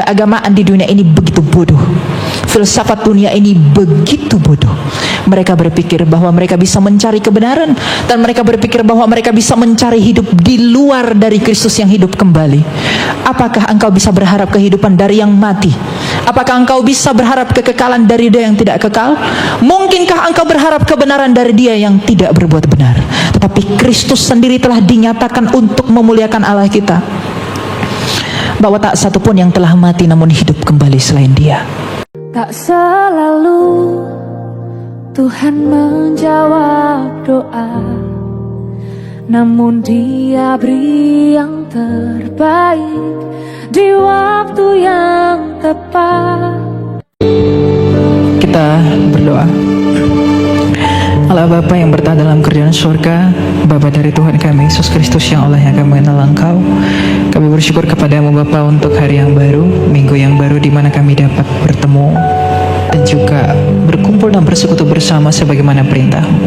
keagamaan di dunia ini begitu bodoh. Filsafat dunia ini begitu bodoh. Mereka berpikir bahwa mereka bisa mencari kebenaran, dan mereka berpikir bahwa mereka bisa mencari hidup di luar dari Kristus yang hidup kembali. Apakah engkau bisa berharap kehidupan dari yang mati? Apakah engkau bisa berharap kekekalan dari Dia yang tidak kekal? Mungkinkah engkau berharap kebenaran dari Dia yang tidak berbuat benar? Tetapi Kristus sendiri telah dinyatakan untuk memuliakan Allah kita, bahwa tak satu pun yang telah mati namun hidup kembali selain Dia. Tak selalu Tuhan menjawab doa, namun Dia beri yang terbaik di waktu yang tepat. Kita berdoa. Allah Bapa yang bertahan dalam kerajaan surga, Bapa dari Tuhan kami Yesus Kristus yang olehnya kami mengenal Engkau, kami bersyukur kepadamu Bapa untuk hari yang baru, minggu yang baru di mana kami dapat bertemu dan juga berkumpul dan bersekutu bersama sebagaimana perintah-Mu.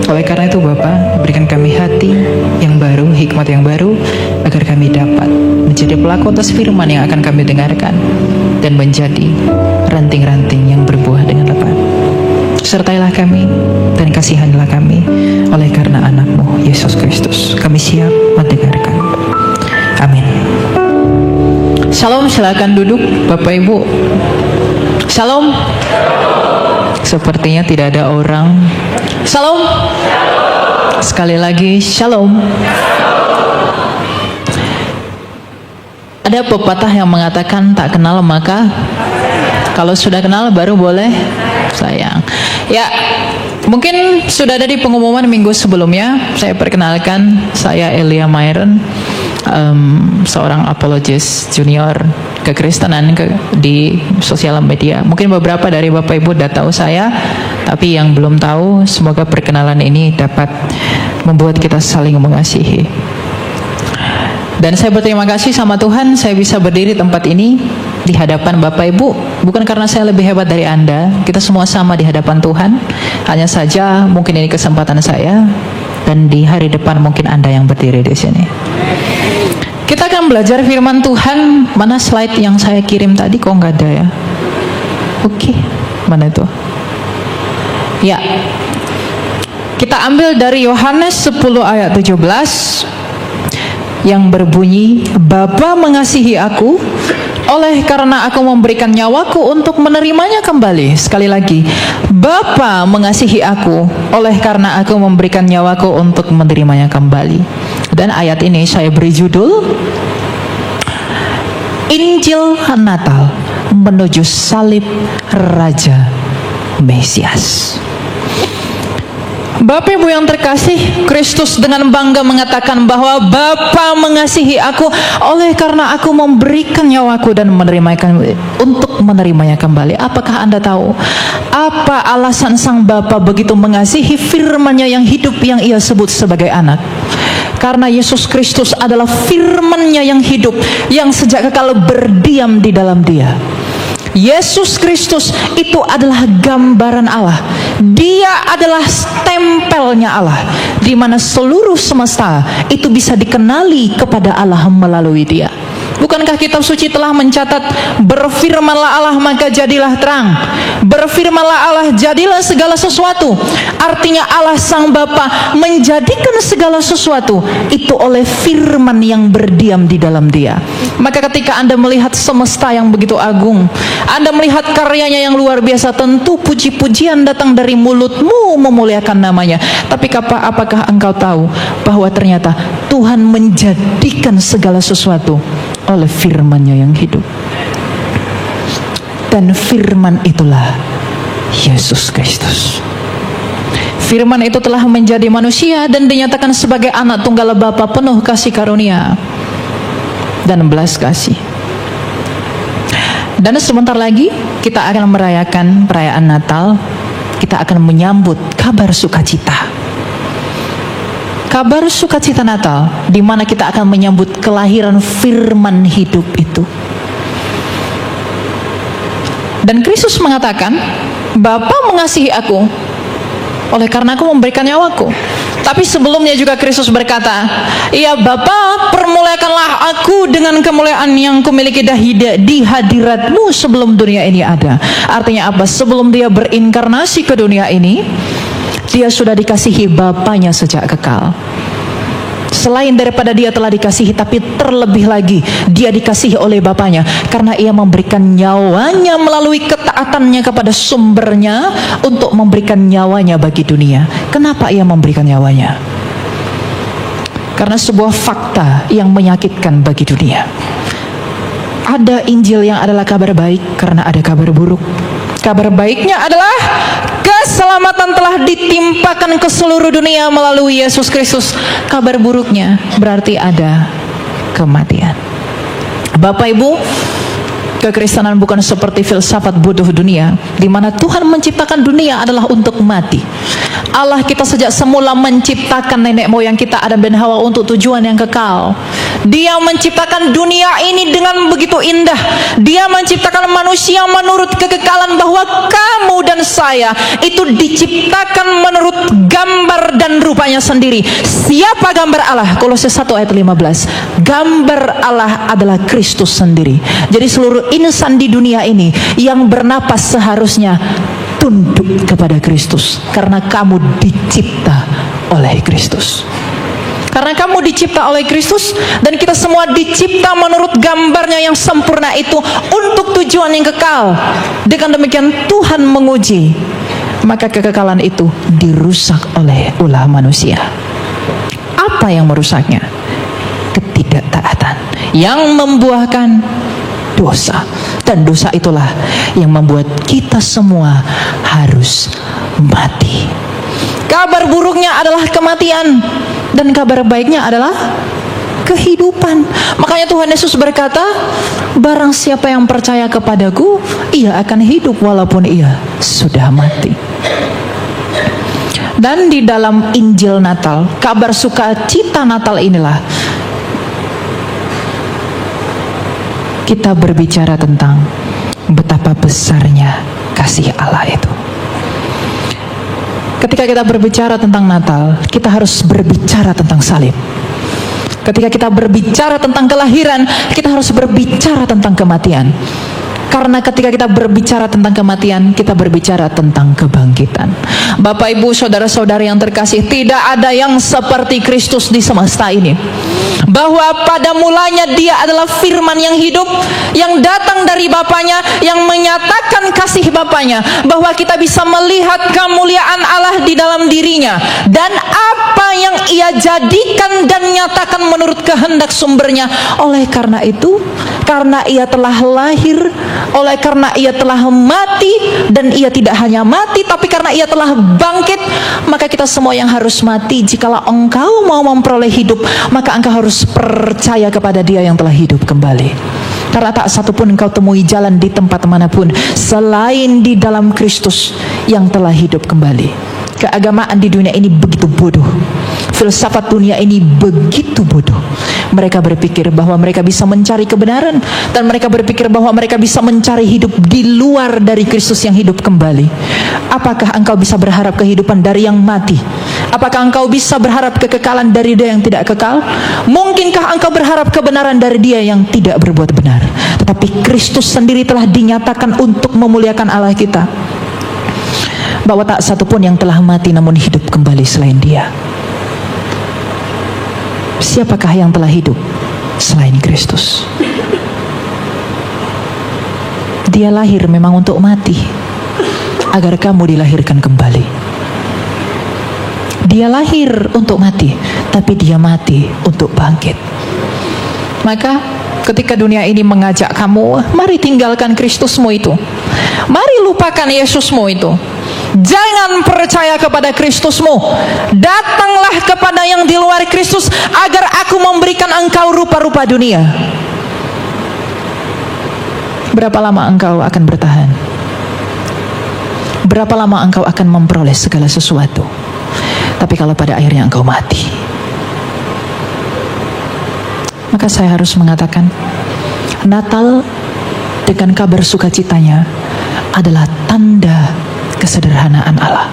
Oleh karena itu Bapa, berikan kami hati yang baru, hikmat yang baru, agar kami dapat menjadi pelaku atas firman yang akan kami dengarkan dan menjadi ranting-ranting yang berbuah dengan lebat. Sertailah kami dan kasihanilah kami oleh karena anak-Mu Yesus Kristus. Kami siap mendengarkan. Amin. Shalom, silakan duduk Bapak Ibu. Shalom. Sepertinya tidak ada orang. Shalom. Sekali lagi shalom. Ada pepatah yang mengatakan tak kenal maka kalau sudah kenal baru boleh sayang. Ya, mungkin sudah ada di pengumuman minggu sebelumnya. Saya perkenalkan, saya Elia Myron, seorang apologis junior kekristenan di sosial media. Mungkin beberapa dari Bapak Ibu sudah tahu saya, tapi yang belum tahu, semoga perkenalan ini dapat membuat kita saling mengasihi. Dan saya berterima kasih sama Tuhan, saya bisa berdiri tempat ini di hadapan Bapak Ibu, bukan karena saya lebih hebat dari Anda. Kita semua sama di hadapan Tuhan. Hanya saja mungkin ini kesempatan saya, dan di hari depan mungkin Anda yang berdiri di sini. Kita akan belajar firman Tuhan. Mana slide yang saya kirim tadi? Kok nggak ada ya? Oke, mana itu? Ya, kita ambil dari Yohanes 10 ayat 17 yang berbunyi, Bapa mengasihi aku oleh karena aku memberikan nyawaku untuk menerimanya kembali. Sekali lagi, Bapa mengasihi aku oleh karena aku memberikan nyawaku untuk menerimanya kembali. Dan ayat ini saya beri judul Injil Natal menuju salib Raja Mesias. Bapak Ibu yang terkasih, Kristus dengan bangga mengatakan bahwa Bapa mengasihi aku oleh karena aku memberikan nyawaku dan untuk menerimanya kembali. Apakah Anda tahu apa alasan sang Bapa begitu mengasihi firman-Nya yang hidup yang Ia sebut sebagai anak? Karena Yesus Kristus adalah firman-Nya yang hidup, yang sejak kekal berdiam di dalam Dia. Yesus Kristus itu adalah gambaran Allah. Dia adalah stempelnya Allah, di mana seluruh semesta itu bisa dikenali kepada Allah melalui Dia. Bukankah kitab suci telah mencatat, berfirmanlah Allah maka jadilah terang, berfirmanlah Allah jadilah segala sesuatu. Artinya Allah sang Bapa menjadikan segala sesuatu itu oleh firman yang berdiam di dalam Dia. Maka ketika Anda melihat semesta yang begitu agung, Anda melihat karyanya yang luar biasa, tentu puji-pujian datang dari mulutmu memuliakan namanya. Tapi apakah engkau tahu bahwa ternyata Tuhan menjadikan segala sesuatu oleh firman-Nya yang hidup? Dan firman itulah Yesus Kristus. Firman itu telah menjadi manusia dan dinyatakan sebagai anak tunggal Bapa penuh kasih karunia dan belas kasih. Dan sebentar lagi kita akan merayakan perayaan Natal. Kita akan menyambut kabar sukacita. Kabar sukacita Natal, di mana kita akan menyambut kelahiran firman hidup itu. Dan Kristus mengatakan, Bapa mengasihi aku oleh karena aku memberikan nyawaku. Tapi sebelumnya juga Kristus berkata, "Ya Bapa, permuliakanlah aku dengan kemuliaan yang kumiliki di hadirat-Mu sebelum dunia ini ada." Artinya apa? Sebelum dia berinkarnasi ke dunia ini, dia sudah dikasihi Bapanya sejak kekal. Selain daripada dia telah dikasihi, tapi terlebih lagi dia dikasihi oleh Bapanya karena ia memberikan nyawanya melalui ketaatannya kepada sumbernya untuk memberikan nyawanya bagi dunia. Kenapa ia memberikan nyawanya? Karena sebuah fakta yang menyakitkan bagi dunia. Ada Injil yang adalah kabar baik karena ada kabar buruk. Kabar baiknya adalah keselamatan telah ditimpakan ke seluruh dunia melalui Yesus Kristus. Kabar buruknya berarti ada kematian. Bapak Ibu, kekristenan bukan seperti filsafat bodoh dunia, di mana Tuhan menciptakan dunia adalah untuk mati. Allah kita sejak semula menciptakan nenek moyang kita Adam dan Hawa untuk tujuan yang kekal. Dia menciptakan dunia ini dengan begitu indah. Dia menciptakan manusia menurut kekekalan, bahwa kamu dan saya itu diciptakan menurut gambar dan rupanya sendiri. Siapa gambar Allah? Kolose 1 ayat 15. Gambar Allah adalah Kristus sendiri. Jadi seluruh insan di dunia ini yang bernapas seharusnya tunduk kepada Kristus, karena kamu dicipta oleh Kristus. Karena kamu dicipta oleh Kristus, dan kita semua dicipta menurut gambarnya yang sempurna itu untuk tujuan yang kekal. Dengan demikian Tuhan menguji, maka kekekalan itu dirusak oleh ulah manusia. Apa yang merusaknya? Ketidaktaatan yang membuahkan dosa. Dan dosa itulah yang membuat kita semua harus mati. Kabar buruknya adalah kematian, dan kabar baiknya adalah kehidupan. Makanya Tuhan Yesus berkata, barang siapa yang percaya kepadaku, ia akan hidup walaupun ia sudah mati. Dan di dalam Injil Natal, kabar sukacita Natal inilah kita berbicara tentang betapa besarnya kasih Allah itu. Ketika kita berbicara tentang Natal, kita harus berbicara tentang salib. Ketika kita berbicara tentang kelahiran, kita harus berbicara tentang kematian. Karena ketika kita berbicara tentang kematian, kita berbicara tentang kebangkitan. Bapak, Ibu, saudara-saudari yang terkasih, tidak ada yang seperti Kristus di semesta ini. Bahwa pada mulanya dia adalah firman yang hidup, yang datang dari Bapanya, yang menyatakan kasih Bapanya, bahwa kita bisa melihat kemuliaan Allah di dalam dirinya, dan apa yang ia jadikan dan nyatakan menurut kehendak sumbernya. Oleh karena itu, karena ia telah lahir, oleh karena ia telah mati, dan ia tidak hanya mati, tapi karena ia telah bangkit, maka kita semua yang harus mati. Jikalau engkau mau memperoleh hidup, maka engkau harus percaya kepada dia yang telah hidup kembali. Karena tak satupun engkau temui jalan di tempat manapun selain di dalam Kristus yang telah hidup kembali. Keagamaan di dunia ini begitu bodoh. Filsafat dunia ini begitu bodoh. Mereka berpikir bahwa mereka bisa mencari kebenaran, dan mereka berpikir bahwa mereka bisa mencari hidup di luar dari Kristus yang hidup kembali. Apakah engkau bisa berharap kehidupan dari yang mati? Apakah engkau bisa berharap kekekalan dari dia yang tidak kekal? Mungkinkah engkau berharap kebenaran dari dia yang tidak berbuat benar? Tetapi Kristus sendiri telah dinyatakan untuk memuliakan Allah kita, bahwa tak satupun yang telah mati namun hidup kembali selain dia. Siapakah yang telah hidup selain Kristus? Dia lahir memang untuk mati, agar kamu dilahirkan kembali. Dia lahir untuk mati, tapi dia mati untuk bangkit. Maka ketika dunia ini mengajak kamu, mari tinggalkan Kristusmu itu, mari lupakan Yesusmu itu, jangan percaya kepada Kristusmu, datanglah kepada yang di luar Kristus, agar aku memberikan engkau rupa-rupa dunia. Berapa lama engkau akan bertahan? Berapa lama engkau akan memperoleh segala sesuatu? Tapi kalau pada akhirnya engkau mati, maka saya harus mengatakan, Natal dengan kabar sukacitanya adalah tanda kesederhanaan Allah.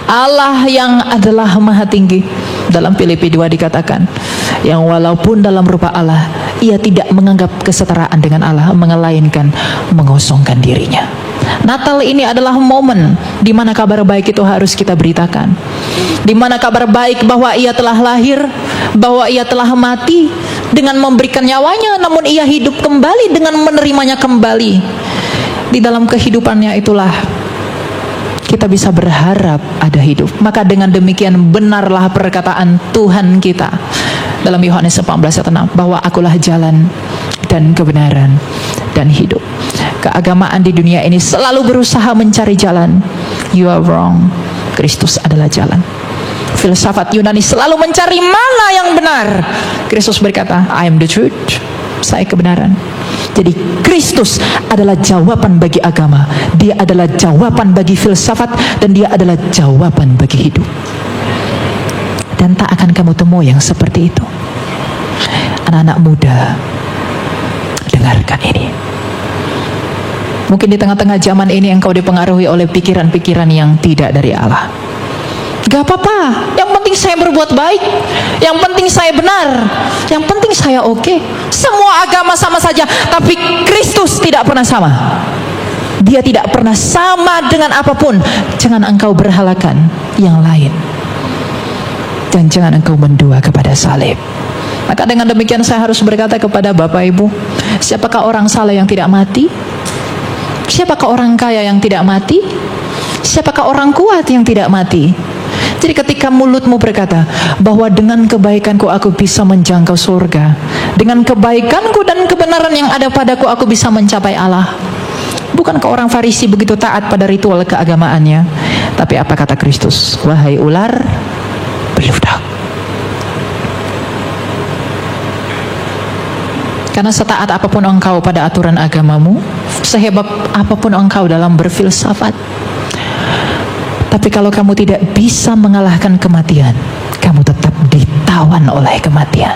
Allah yang adalah maha tinggi. Dalam Filipi 2 dikatakan, yang walaupun dalam rupa Allah, ia tidak menganggap kesetaraan dengan Allah, melainkan mengosongkan dirinya. Natal ini adalah momen di mana kabar baik itu harus kita beritakan. Di mana kabar baik bahwa ia telah lahir, bahwa ia telah mati dengan memberikan nyawanya, namun ia hidup kembali dengan menerimanya kembali. Di dalam kehidupannya itulah kita bisa berharap ada hidup. Maka dengan demikian benarlah perkataan Tuhan kita dalam Yohanes 14:6, bahwa akulah jalan dan kebenaran dan hidup. Keagamaan di dunia ini selalu berusaha mencari jalan. You are wrong. Kristus adalah jalan. Filsafat Yunani selalu mencari mana yang benar. Kristus berkata, I am the truth. Saya kebenaran. Jadi Kristus adalah jawaban bagi agama. Dia adalah jawaban bagi filsafat, dan dia adalah jawaban bagi hidup. Dan tak akan kamu temui yang seperti itu. Anak-anak muda, dengarkan ini. Mungkin di tengah-tengah zaman ini engkau dipengaruhi oleh pikiran-pikiran yang tidak dari Allah. Gak apa-apa, yang penting saya berbuat baik, yang penting saya benar, yang penting saya oke. Semua agama sama saja, tapi Kristus tidak pernah sama. Dia tidak pernah sama dengan apapun. Jangan engkau berhalakan yang lain, dan jangan engkau mendua kepada salib. Maka dengan demikian saya harus berkata kepada Bapak Ibu, siapakah orang salah yang tidak mati? Siapakah orang kaya yang tidak mati? Siapakah orang kuat yang tidak mati? Jadi ketika mulutmu berkata bahwa dengan kebaikanku aku bisa menjangkau surga, dengan kebaikanku dan kebenaran yang ada padaku aku bisa mencapai Allah. Bukankah orang Farisi begitu taat pada ritual keagamaannya? Tapi apa kata Kristus? Wahai ular beludak. Karena setaat apapun engkau pada aturan agamamu, sehebat apapun engkau dalam berfilsafat, tapi kalau kamu tidak bisa mengalahkan kematian, kamu tetap ditawan oleh kematian.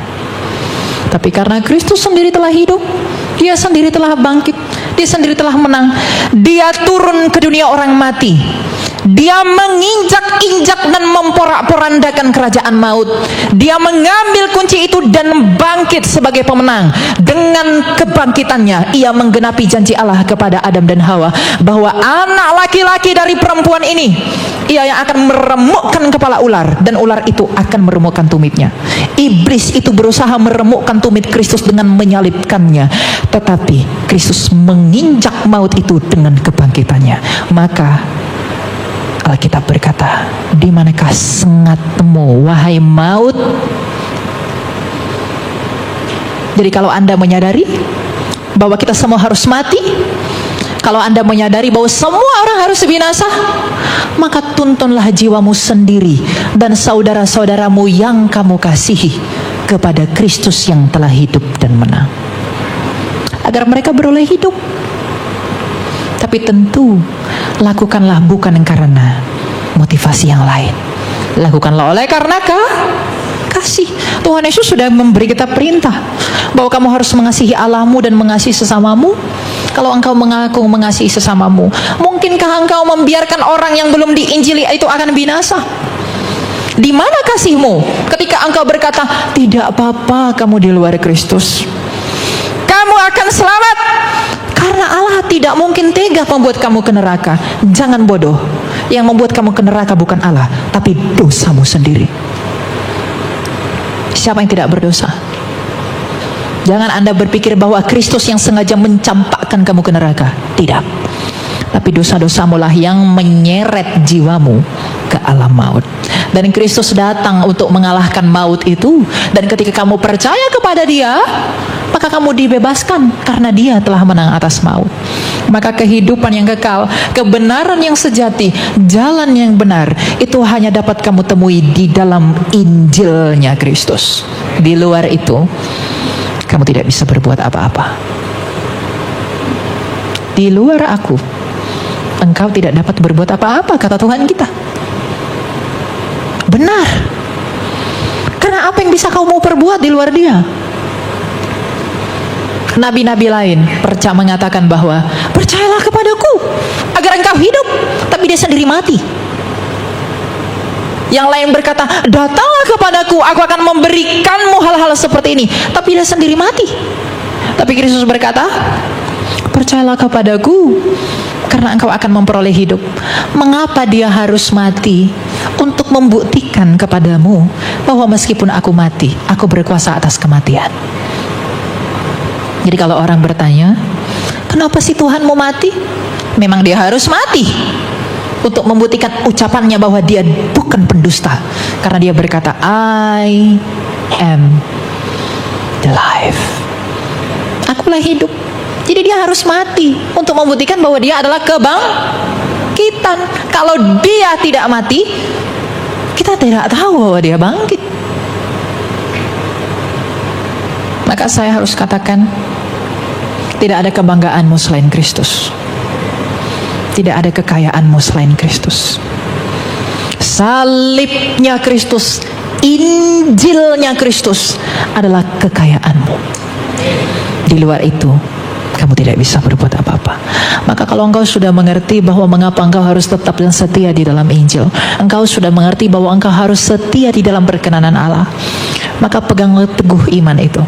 Tapi karena Kristus sendiri telah hidup, dia sendiri telah bangkit, dia sendiri telah menang, dia turun ke dunia orang mati, dia menginjak-injak dan memporak-porandakan kerajaan maut, dia mengambil kunci itu dan bangkit sebagai pemenang. Dengan kebangkitannya ia menggenapi janji Allah kepada Adam dan Hawa, bahwa anak laki-laki dari perempuan ini, ia yang akan meremukkan kepala ular, dan ular itu akan meremukkan tumitnya. Iblis itu berusaha meremukkan tumit Kristus dengan menyalibkannya, tetapi Kristus menginjak maut itu dengan kebangkitannya. Maka Alkitab berkata, di manakah sengatmu wahai maut? Jadi kalau Anda menyadari bahwa kita semua harus mati, kalau Anda menyadari bahwa semua orang harus binasa, maka tuntunlah jiwamu sendiri dan saudara-saudaramu yang kamu kasihi kepada Kristus yang telah hidup dan menang, agar mereka beroleh hidup. Tapi tentu lakukanlah bukan karena motivasi yang lain, lakukanlah oleh karena kasih. Tuhan Yesus sudah memberi kita perintah bahwa kamu harus mengasihi Allahmu dan mengasihi sesamamu. Kalau engkau mengaku mengasihi sesamamu, mungkinkah engkau membiarkan orang yang belum diinjili itu akan binasa? Di mana kasihmu ketika engkau berkata, tidak apa-apa kamu di luar Kristus, kamu akan selamat, karena Allah tidak mungkin tega membuat kamu ke neraka. Jangan bodoh, yang membuat kamu ke neraka bukan Allah, tapi dosamu sendiri. Siapa yang tidak berdosa? Jangan Anda berpikir bahwa Kristus yang sengaja mencampakkan kamu ke neraka. Tidak. Tapi dosa-dosamu lah yang menyeret jiwamu ke alam maut. Dan Kristus datang untuk mengalahkan maut itu. Dan ketika kamu percaya kepada dia, maka kamu dibebaskan karena dia telah menang atas maut. Maka kehidupan yang kekal, kebenaran yang sejati, jalan yang benar, itu hanya dapat kamu temui di dalam Injilnya Kristus. Di luar itu kamu tidak bisa berbuat apa-apa. Di luar aku, engkau tidak dapat berbuat apa-apa, kata Tuhan kita. Benar. Karena apa yang bisa kamu perbuat di luar dia? Nabi-nabi lain mengatakan bahwa percayalah kepadaku agar engkau hidup, tapi dia sendiri mati. Yang lain berkata, datanglah kepadaku, aku akan memberikanmu hal-hal seperti ini. Tapi dia sendiri mati. Tapi Kristus berkata, percayalah kepadaku, karena engkau akan memperoleh hidup. Mengapa dia harus mati? Untuk membuktikan kepadamu bahwa meskipun aku mati, aku berkuasa atas kematian. Jadi kalau orang bertanya, kenapa sih Tuhan mau mati? Memang dia harus mati untuk membuktikan ucapannya bahwa dia bukan pendusta. Karena dia berkata, I am the life. Akulah hidup. Jadi dia harus mati untuk membuktikan bahwa dia adalah kebangkitan. Kalau dia tidak mati, kita tidak tahu bahwa dia bangkit. Maka saya harus katakan, tidak ada kebanggaanmu selain Kristus. Tidak ada kekayaanmu selain Kristus. Salibnya Kristus, Injilnya Kristus adalah kekayaanmu. Di luar itu, kamu tidak bisa berbuat apa-apa. Maka kalau engkau sudah mengerti bahwa mengapa engkau harus tetap dan setia di dalam Injil, engkau sudah mengerti bahwa engkau harus setia di dalam perkenanan Allah, maka peganglah teguh iman itu.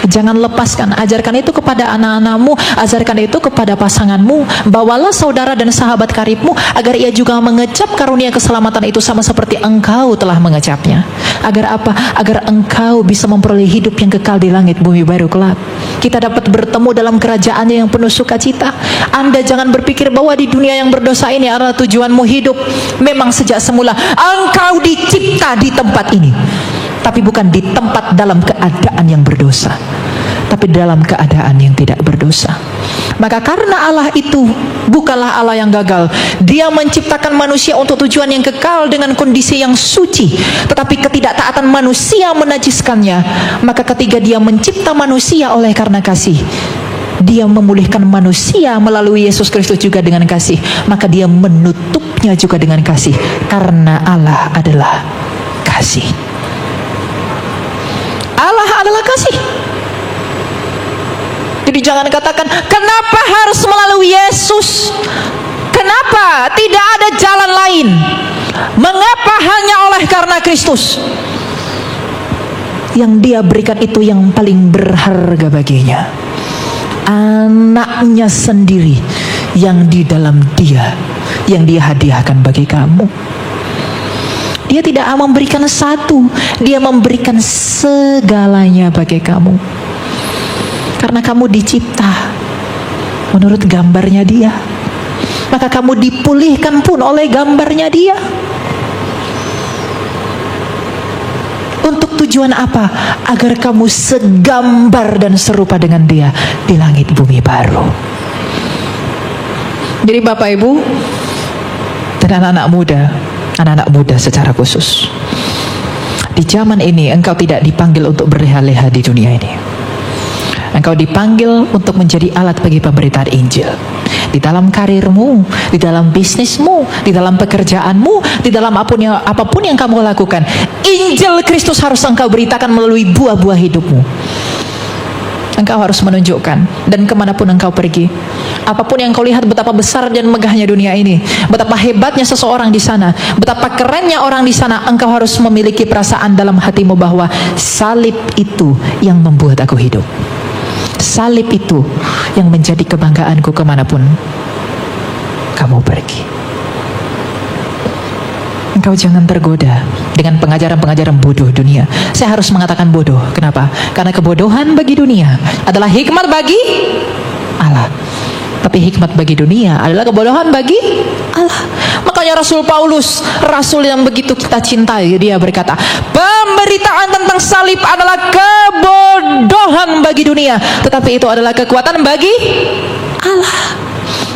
Jangan lepaskan, ajarkan itu kepada anak-anakmu, ajarkan itu kepada pasanganmu. Bawalah saudara dan sahabat karibmu agar ia juga mengecap karunia keselamatan itu sama seperti engkau telah mengecapnya. Agar apa? Agar engkau bisa memperoleh hidup yang kekal di langit bumi baru kelak. Kita dapat bertemu dalam kerajaannya yang penuh sukacita. Anda jangan berpikir bahwa di dunia yang berdosa ini adalah tujuanmu hidup. Memang sejak semula engkau dicipta di tempat ini, tapi bukan di tempat dalam keadaan yang berdosa, tapi dalam keadaan yang tidak berdosa. Maka karena Allah itu bukanlah Allah yang gagal, dia menciptakan manusia untuk tujuan yang kekal dengan kondisi yang suci, tetapi ketidaktaatan manusia menajiskannya. Maka ketika dia mencipta manusia oleh karena kasih, dia memulihkan manusia melalui Yesus Kristus juga dengan kasih. Maka dia menutupnya juga dengan kasih, karena Allah adalah kasih. Allah adalah kasih. Jadi jangan katakan, kenapa harus melalui Yesus? Kenapa tidak ada jalan lain? Mengapa hanya oleh karena Kristus? Yang dia berikan itu yang paling berharga baginya, anaknya sendiri yang di dalam dia, yang dia hadiahkan bagi kamu. Dia tidak memberikan satu, dia memberikan segalanya bagi kamu. Karena kamu dicipta menurut gambarnya dia, maka kamu dipulihkan pun oleh gambarnya dia. Untuk tujuan apa? Agar kamu segambar dan serupa dengan dia di langit bumi baru. Jadi Bapak Ibu dan anak-anak muda secara khusus, di zaman ini engkau tidak dipanggil untuk berleha-leha di dunia ini. Engkau dipanggil untuk menjadi alat bagi pemberitaan Injil. Di dalam karirmu, di dalam bisnismu, di dalam pekerjaanmu, di dalam apapun yang kamu lakukan, Injil Kristus harus engkau beritakan melalui buah-buah hidupmu. Engkau harus menunjukkan, dan kemanapun engkau pergi, apapun yang kau lihat betapa besar dan megahnya dunia ini, betapa hebatnya seseorang di sana, betapa kerennya orang di sana, engkau harus memiliki perasaan dalam hatimu bahwa salib itu yang membuat aku hidup. Salib itu yang menjadi kebanggaanku kemanapun kamu pergi. Engkau jangan tergoda dengan pengajaran-pengajaran bodoh dunia. Saya harus mengatakan bodoh. Kenapa? Karena kebodohan bagi dunia adalah hikmat bagi Allah, tapi hikmat bagi dunia adalah kebodohan bagi Allah. Makanya Rasul Paulus, rasul yang begitu kita cintai, dia berkata, pemberitaan tentang salib adalah kebodohan bagi dunia, tetapi itu adalah kekuatan bagi Allah.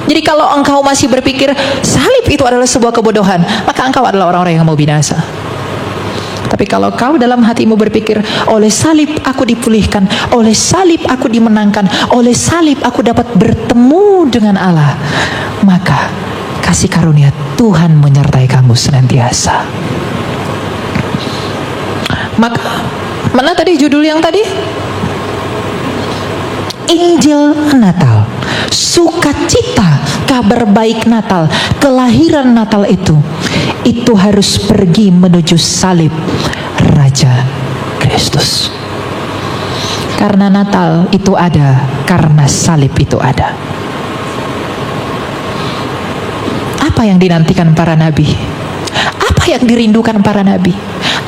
Jadi kalau engkau masih berpikir salib itu adalah sebuah kebodohan, maka engkau adalah orang-orang yang mau binasa. Tapi kalau kau dalam hatimu berpikir, oleh salib aku dipulihkan, oleh salib aku dimenangkan, oleh salib aku dapat bertemu dengan Allah, maka kasih karunia Tuhan menyertai kamu senantiasa. Maka mana tadi judul yang tadi? Injil Natal. sukacita kabar baik Natal, kelahiran Natal itu harus pergi menuju salib Raja Kristus. Karena Natal itu ada, karena salib itu ada. Apa yang dinantikan para nabi? Apa yang dirindukan para nabi?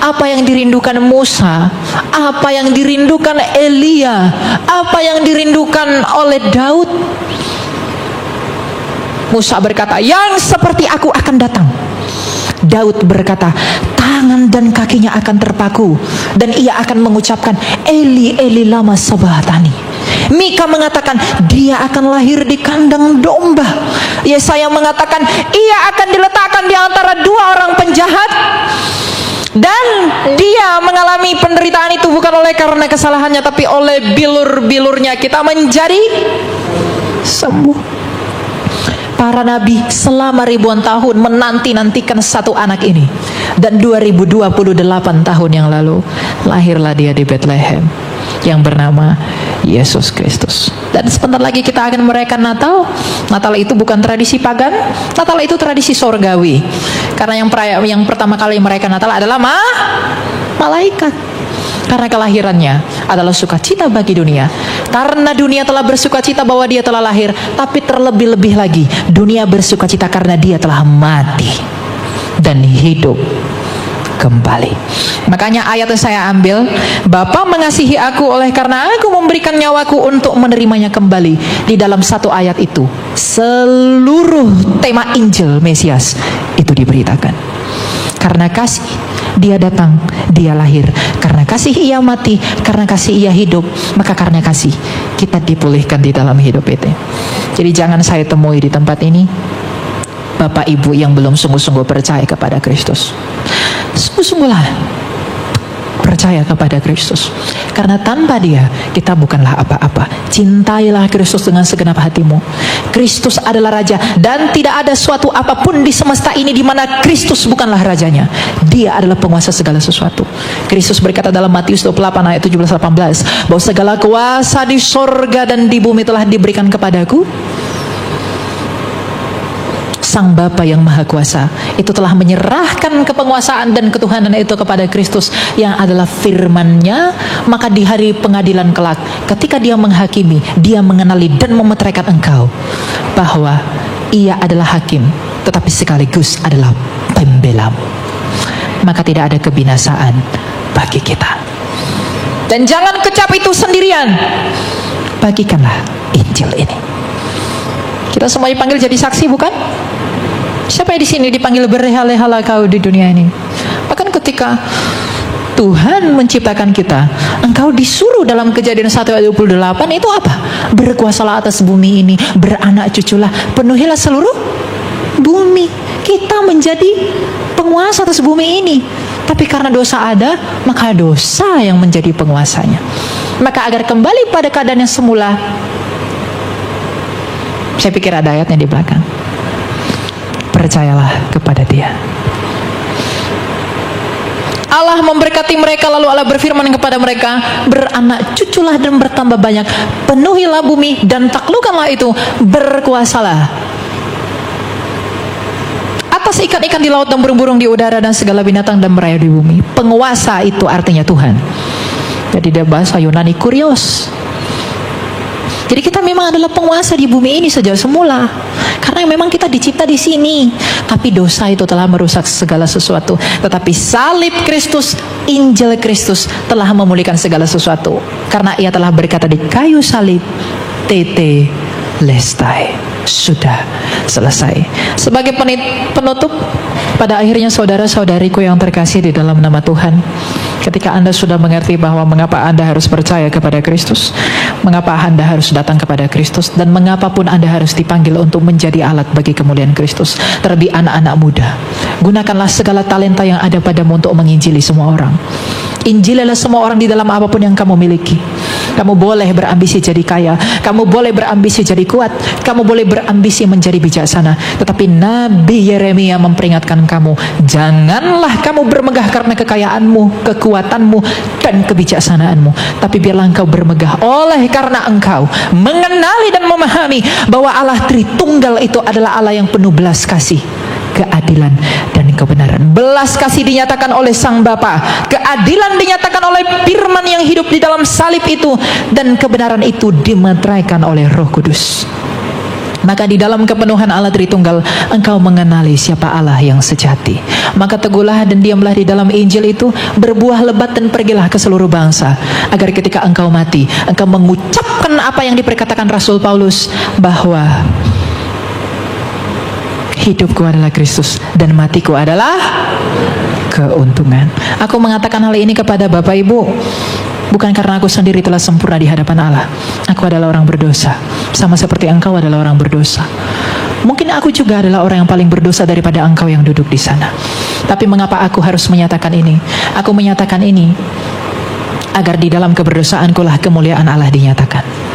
Apa yang dirindukan Musa? Apa yang dirindukan Elia? Apa yang dirindukan oleh Daud? Musa berkata, yang seperti aku akan datang. Daud berkata, tangan dan kakinya akan terpaku dan ia akan mengucapkan, Eli Eli lama sabachthani. Mika mengatakan, dia akan lahir di kandang domba. Yesaya mengatakan, ia akan diletakkan di antara dua orang penjahat, dan dia mengalami penderitaan itu bukan oleh karena kesalahannya, tapi oleh bilur-bilurnya kita menjadi sembuh. Para nabi selama ribuan tahun menanti-nantikan satu anak ini, dan 2028 tahun yang lalu lahirlah dia di Bethlehem yang bernama Yesus Kristus. Dan sebentar lagi kita akan merayakan Natal. Natal itu bukan tradisi pagan, Natal itu tradisi sorgawi. Karena yang pertama kali merayakan Natal adalah malaikat. Karena kelahirannya adalah sukacita bagi dunia. Karena dunia telah bersukacita bahwa dia telah lahir, tapi terlebih-lebih lagi dunia bersukacita karena dia telah mati dan hidup kembali. Makanya ayat yang saya ambil, Bapa mengasihi aku oleh karena aku memberikan nyawaku untuk menerimanya kembali. Di dalam satu ayat itu seluruh tema Injil Mesias itu diberitakan. Karena kasih dia datang, dia lahir. Karena kasih ia mati, karena kasih ia hidup. Maka karena kasih kita dipulihkan di dalam hidup itu. Jadi jangan saya temui di tempat ini Bapak Ibu yang belum sungguh-sungguh percaya kepada Kristus. Sungguh-sungguhlah percaya kepada Kristus. Karena tanpa dia kita bukanlah apa-apa. Cintailah Kristus dengan segenap hatimu. Kristus adalah Raja, dan tidak ada suatu apapun di semesta ini di mana Kristus bukanlah rajanya. Dia adalah penguasa segala sesuatu. Kristus berkata dalam Matius 28 ayat 17-18 bahwa segala kuasa di sorga dan di bumi telah diberikan kepadaku. Sang Bapa yang Maha Kuasa itu telah menyerahkan kepenguasaan dan ketuhanan itu kepada Kristus yang adalah firman-Nya. Maka di hari pengadilan kelak, ketika dia menghakimi, dia mengenali dan memeteraikan engkau bahwa ia adalah hakim, tetapi sekaligus adalah pembelamu. Maka tidak ada kebinasaan bagi kita. Dan jangan kecap itu sendirian. Bagikanlah Injil ini. Kita semua dipanggil jadi saksi, bukan? Siapa yang di sini dipanggil berleha-lehalah kau di dunia ini? Bahkan ketika Tuhan menciptakan kita, engkau disuruh dalam Kejadian 1 ayat 28 itu apa? Berkuasalah atas bumi ini, beranak cuculah, penuhilah seluruh bumi. Kita menjadi penguasa atas bumi ini. Tapi karena dosa ada, maka dosa yang menjadi penguasanya. Maka agar kembali pada keadaan yang semula, saya pikir ada ayatnya di belakang. Percayalah kepada dia. Allah memberkati mereka, lalu Allah berfirman kepada mereka, beranak cuculah dan bertambah banyak, penuhilah bumi dan taklukkanlah itu, berkuasalah atas ikan-ikan di laut dan burung-burung di udara dan segala binatang dan merayap di bumi. Penguasa itu artinya Tuhan. Jadi dia bahasa Yunani kurios. Jadi kita memang adalah penguasa di bumi ini sejak semula. Karena memang kita dicipta di sini. Tapi dosa itu telah merusak segala sesuatu. Tetapi salib Kristus, Injil Kristus telah memulihkan segala sesuatu. Karena ia telah berkata di kayu salib, tete lestai, sudah selesai. Sebagai penutup, pada akhirnya saudara-saudariku yang terkasih di dalam nama Tuhan, ketika Anda sudah mengerti bahwa mengapa Anda harus percaya kepada Kristus, mengapa Anda harus datang kepada Kristus, dan mengapapun Anda harus dipanggil untuk menjadi alat bagi kemuliaan Kristus, terlebih anak-anak muda, gunakanlah segala talenta yang ada padamu untuk menginjili semua orang. Injililah semua orang di dalam apapun yang kamu miliki. Kamu boleh berambisi jadi kaya, kamu boleh berambisi jadi kuat, kamu boleh berambisi menjadi bijaksana. Tetapi Nabi Yeremia memperingatkan kamu, janganlah kamu bermegah karena kekayaanmu, kekuatanmu, dan kebijaksanaanmu. Tapi biarlah engkau bermegah oleh karena engkau mengenali dan memahami bahwa Allah Tritunggal itu adalah Allah yang penuh belas kasih, keadilan, dan kebenaran. Belas kasih dinyatakan oleh Sang Bapa, keadilan dinyatakan oleh firman yang hidup di dalam salib itu, dan kebenaran itu dimeteraikan oleh Roh Kudus. Maka di dalam kepenuhan Allah Tritunggal, engkau mengenali siapa Allah yang sejati. Maka teguhlah dan diamlah di dalam Injil itu, berbuah lebat dan pergilah ke seluruh bangsa, agar ketika engkau mati, engkau mengucapkan apa yang diperkatakan Rasul Paulus, bahwa hidupku adalah Kristus dan matiku adalah keuntungan. Aku mengatakan hal ini kepada Bapak Ibu bukan karena aku sendiri telah sempurna di hadapan Allah. Aku adalah orang berdosa, sama seperti engkau adalah orang berdosa. Mungkin aku juga adalah orang yang paling berdosa daripada engkau yang duduk di sana. Tapi mengapa aku harus menyatakan ini? Aku menyatakan ini agar di dalam keberdosaanku lah kemuliaan Allah dinyatakan.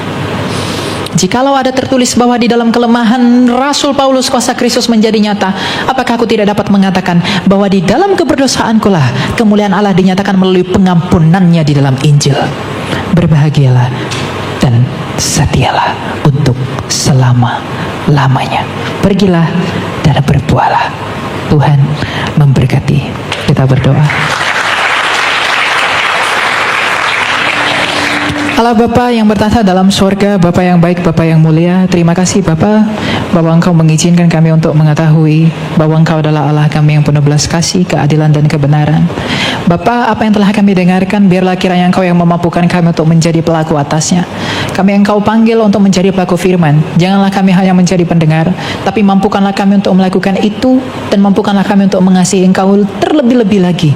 Jikalau ada tertulis bahwa di dalam kelemahan Rasul Paulus kuasa Kristus menjadi nyata, apakah aku tidak dapat mengatakan bahwa di dalam keberdosaanku lah kemuliaan Allah dinyatakan melalui pengampunannya di dalam Injil. Berbahagialah dan setialah untuk selama-lamanya. Pergilah dan berbuahlah. Tuhan memberkati. Kita berdoa. Allah Bapa yang bertata dalam surga, Bapa yang baik, Bapa yang mulia, terima kasih Bapa bahwa Engkau mengizinkan kami untuk mengetahui bahwa Engkau adalah Allah kami yang penuh belas kasih, keadilan, dan kebenaran. Bapa, apa yang telah kami dengarkan, biarlah kiranya Engkau yang memampukan kami untuk menjadi pelaku atasnya. Kami Engkau panggil untuk menjadi pelaku firman. Janganlah kami hanya menjadi pendengar, tapi mampukanlah kami untuk melakukan itu, dan mampukanlah kami untuk mengasihi Engkau terlebih-lebih lagi,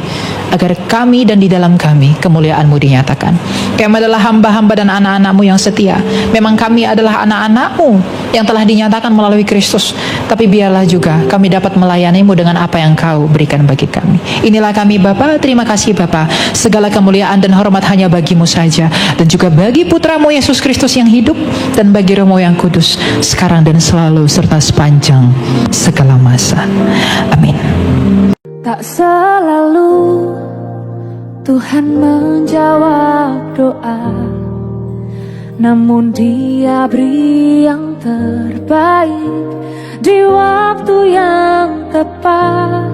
agar kami dan di dalam kami kemuliaan-Mu dinyatakan. Kami adalah hamba-hamba dan anak-anak-Mu yang setia. Memang kami adalah anak-anak-Mu yang telah dinyatakan melalui Kristus, tapi biarlah juga kami dapat melayani-Mu dengan apa yang Kau berikan bagi kami. Inilah kami Bapa, terima kasih Bapa. Segala kemuliaan dan hormat hanya bagi-Mu saja, dan juga bagi Putra-Mu Yesus Kristus yang hidup, dan bagi Roh-Mu yang kudus, sekarang dan selalu, serta sepanjang segala masa. Amin. Tak selalu Tuhan menjawab doa, namun Dia beri yang terbaik di waktu yang tepat.